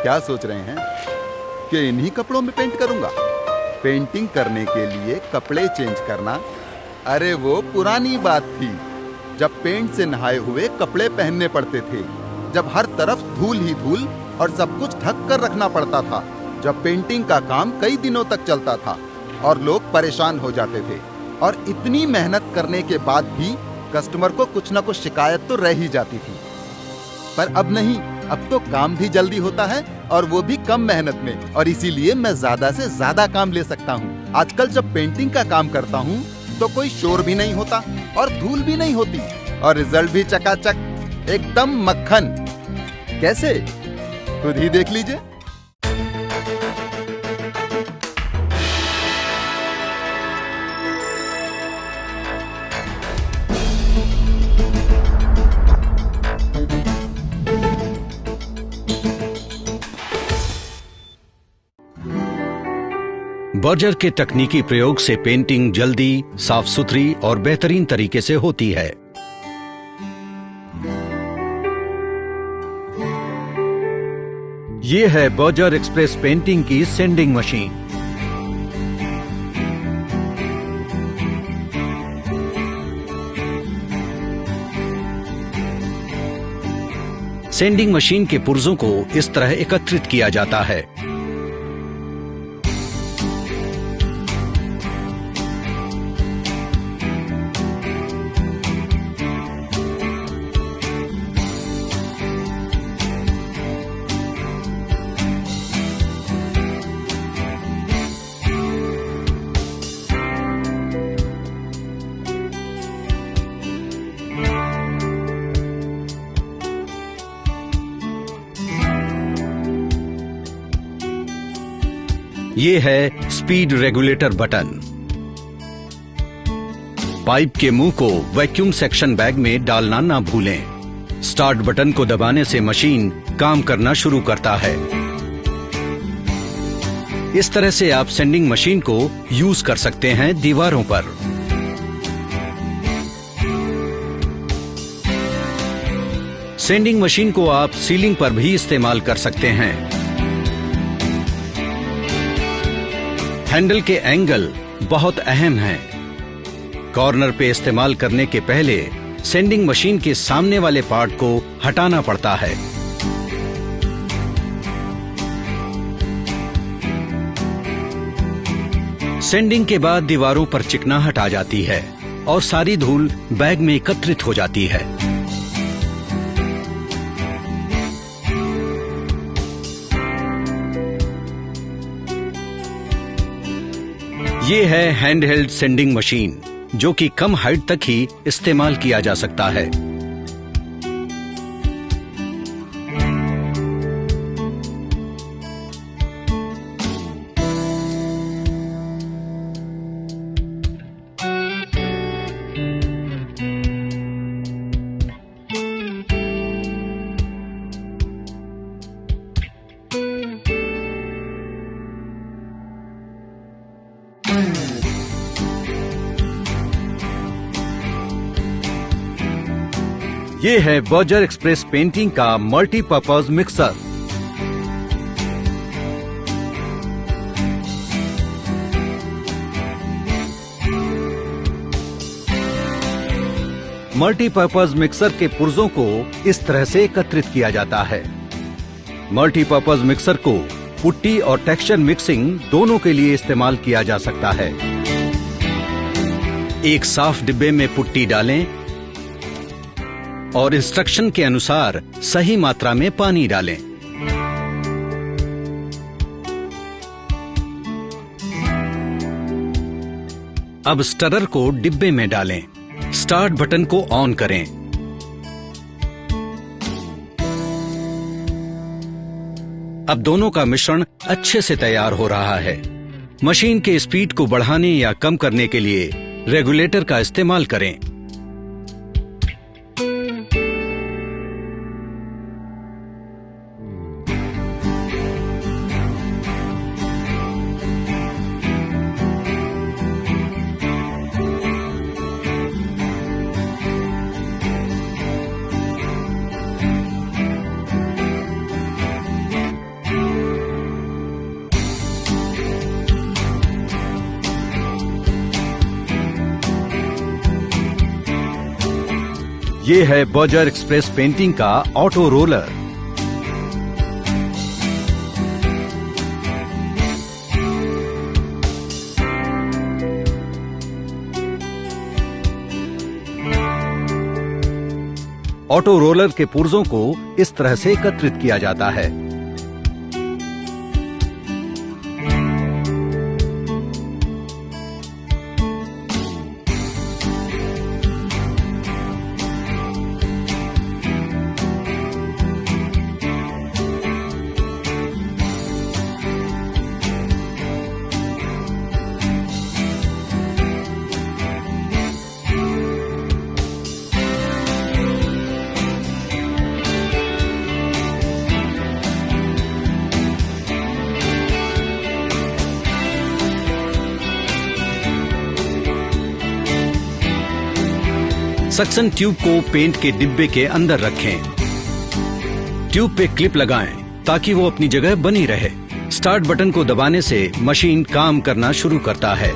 क्या सोच रहे हैं कि इन्हीं कपड़ों में पेंट करूंगा? पेंटिंग करने के लिए कपड़े चेंज करना, अरे वो पुरानी बात थी जब पेंट से नहाए हुए कपड़े पहनने पड़ते थे, जब हर तरफ धूल ही धूल और सब कुछ ढक कर रखना पड़ता था, जब पेंटिंग का काम कई दिनों तक चलता था और लोग परेशान हो जाते थे, और इतनी मेहनत करने के बाद भी कस्टमर को कुछ ना कुछ शिकायत तो रह ही जाती थी। पर अब नहीं, अब तो काम भी जल्दी होता है और वो भी कम मेहनत में, और इसीलिए मैं ज्यादा से ज्यादा काम ले सकता हूँ। आजकल जब पेंटिंग का काम करता हूँ तो कोई शोर भी नहीं होता और धूल भी नहीं होती, और रिजल्ट भी चकाचक, एकदम मक्खन। कैसे? खुद ही देख लीजिए। बर्जर के तकनीकी प्रयोग से पेंटिंग जल्दी, साफ सुथरी और बेहतरीन तरीके से होती है। ये है बर्जर एक्सप्रेस पेंटिंग की सेंडिंग मशीन। सेंडिंग मशीन के पुर्जों को इस तरह एकत्रित किया जाता है। ये है स्पीड रेगुलेटर बटन। पाइप के मुंह को वैक्यूम सेक्शन बैग में डालना ना भूलें। स्टार्ट बटन को दबाने से मशीन काम करना शुरू करता है। इस तरह से आप सेंडिंग मशीन को यूज कर सकते हैं दीवारों पर। सेंडिंग मशीन को आप सीलिंग पर भी इस्तेमाल कर सकते हैं। हैंडल के एंगल बहुत अहम हैं। कॉर्नर पे इस्तेमाल करने के पहले सेंडिंग मशीन के सामने वाले पार्ट को हटाना पड़ता है। सेंडिंग के बाद दीवारों पर चिकनाहट आ जाती है और सारी धूल बैग में एकत्रित हो जाती है। ये है हैंडहेल्ड सेंडिंग मशीन, जो कि कम हाइट तक ही इस्तेमाल किया जा सकता है। ये है बर्जर एक्सप्रेस पेंटिंग का मल्टीपर्पज मिक्सर। मल्टीपर्पज मिक्सर के पुर्जों को इस तरह से एकत्रित किया जाता है। मल्टीपर्पज मिक्सर को पुट्टी और टेक्सचर मिक्सिंग दोनों के लिए इस्तेमाल किया जा सकता है। एक साफ डिब्बे में पुट्टी डालें और इंस्ट्रक्शन के अनुसार सही मात्रा में पानी डालें। अब स्टरर को डिब्बे में डालें। स्टार्ट बटन को ऑन करें। अब दोनों का मिश्रण अच्छे से तैयार हो रहा है। मशीन के स्पीड को बढ़ाने या कम करने के लिए रेगुलेटर का इस्तेमाल करें। ये है बर्जर एक्सप्रेस पेंटिंग का ऑटो रोलर। ऑटो रोलर के पुर्जों को इस तरह से एकत्रित किया जाता है। सक्शन ट्यूब को पेंट के डिब्बे के अंदर रखें। ट्यूब पे क्लिप लगाएं ताकि वो अपनी जगह बनी रहे। स्टार्ट बटन को दबाने से मशीन काम करना शुरू करता है।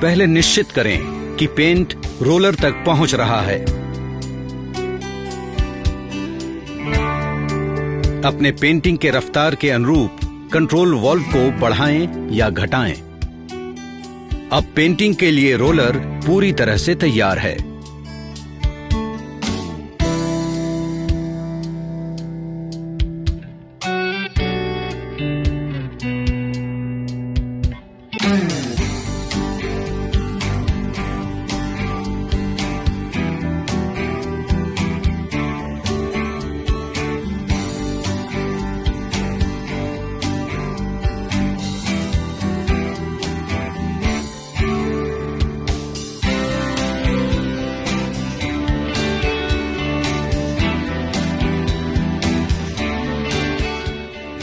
पहले निश्चित करें कि पेंट रोलर तक पहुंच रहा है। अपने पेंटिंग के रफ्तार के अनुरूप कंट्रोल वाल्व को बढ़ाएं या घटाएं। अब पेंटिंग के लिए रोलर पूरी तरह से तैयार है।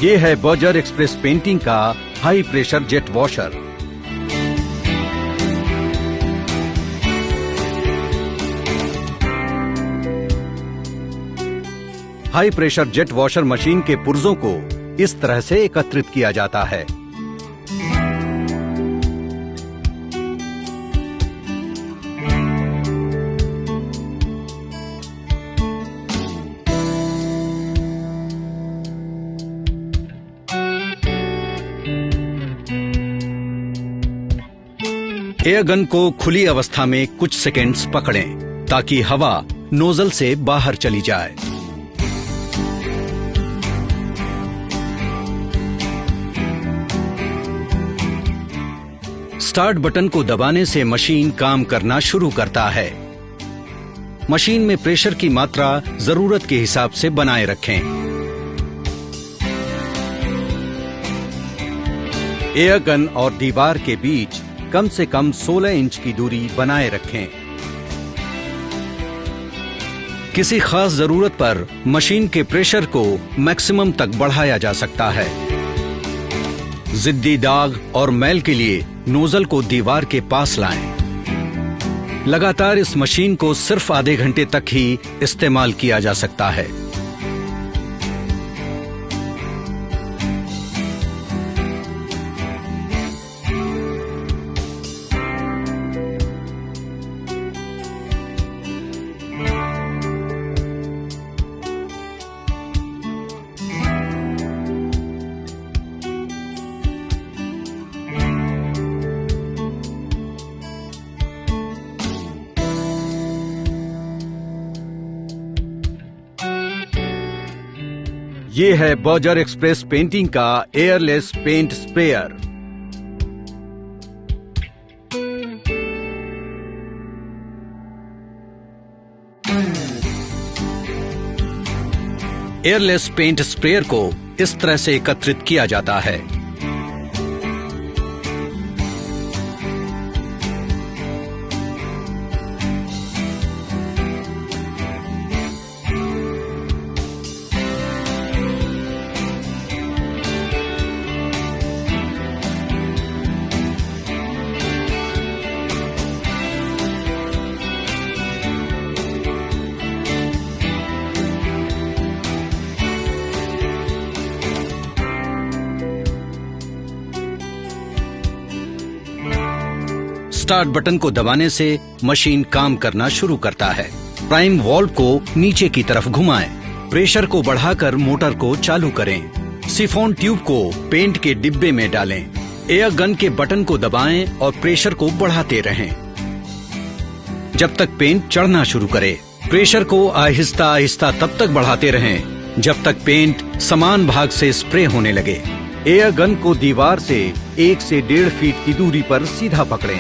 ये है बर्जर एक्सप्रेस पेंटिंग का high pressure jet washer. High pressure jet washer machine के पुर्जों को इस तरह से एकत्रित किया जाता है। एयर गन को खुली अवस्था में कुछ सेकेंड्स पकड़ें ताकि हवा नोजल से बाहर चली जाए। स्टार्ट बटन को दबाने से मशीन काम करना शुरू करता है। मशीन में प्रेशर की मात्रा जरूरत के हिसाब से बनाए रखें। एयर गन और दीवार के बीच कम से कम 16 इंच की दूरी बनाए रखें। किसी खास जरूरत पर मशीन के प्रेशर को मैक्सिमम तक बढ़ाया जा सकता है। जिद्दी दाग और मैल के लिए नोजल को दीवार के पास लाएं। लगातार इस मशीन को सिर्फ आधे घंटे तक ही इस्तेमाल किया जा सकता है। ये है बर्जर एक्सप्रेस पेंटिंग का airless paint sprayer. Airless paint sprayer को इस तरह से एकत्रित किया जाता है। स्टार्ट बटन को दबाने से मशीन काम करना शुरू करता है। प्राइम वाल्व को नीचे की तरफ घुमाएं। प्रेशर को बढ़ाकर मोटर को चालू करें। सिफोन ट्यूब को पेंट के डिब्बे में डालें। एयर गन के बटन को दबाएं और प्रेशर को बढ़ाते रहें जब तक पेंट चढ़ना शुरू करे। प्रेशर को आहिस्ता आहिस्ता तब तक बढ़ाते रहें जब तक पेंट समान भाग से स्प्रे होने लगे। एयर गन को दीवार से 1 से 1.5 फीट की दूरी पर सीधा पकड़ें।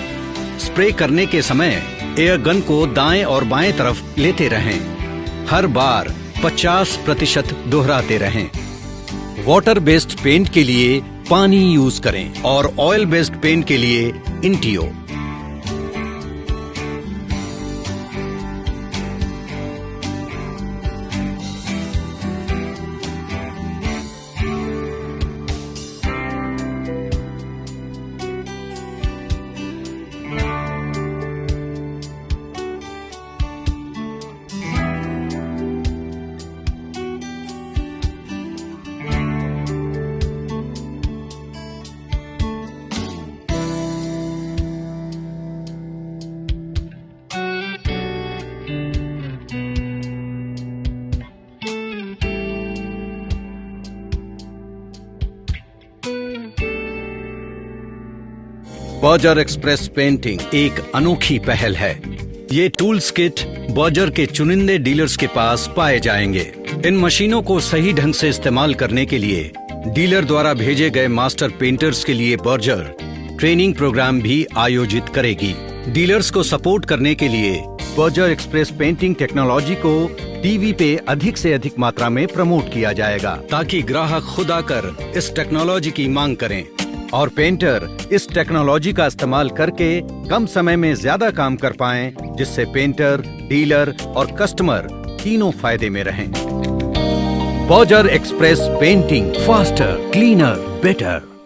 स्प्रे करने के समय एयर गन को दाएं और बाएं तरफ लेते रहें। हर बार 50% दोहराते रहें। वाटर बेस्ड पेंट के लिए पानी यूज करें और ऑयल बेस्ड पेंट के लिए इंटियो। बर्जर एक्सप्रेस पेंटिंग एक अनोखी पहल है। ये टूल्स किट बर्जर के चुनिंदे डीलर्स के पास पाए जाएंगे। इन मशीनों को सही ढंग से इस्तेमाल करने के लिए डीलर द्वारा भेजे गए मास्टर पेंटर्स के लिए बर्जर ट्रेनिंग प्रोग्राम भी आयोजित करेगी। डीलर्स को सपोर्ट करने के लिए बर्जर एक्सप्रेस पेंटिंग टेक्नोलॉजी को टीवी पे अधिक से अधिक मात्रा में प्रमोट किया जाएगा ताकि ग्राहक खुद आकर इस टेक्नोलॉजी की मांग करें और पेंटर इस टेक्नोलॉजी का इस्तेमाल करके कम समय में ज्यादा काम कर पाएं, जिससे पेंटर, डीलर और कस्टमर तीनों फायदे में रहें। Berger express painting, faster, cleaner, better.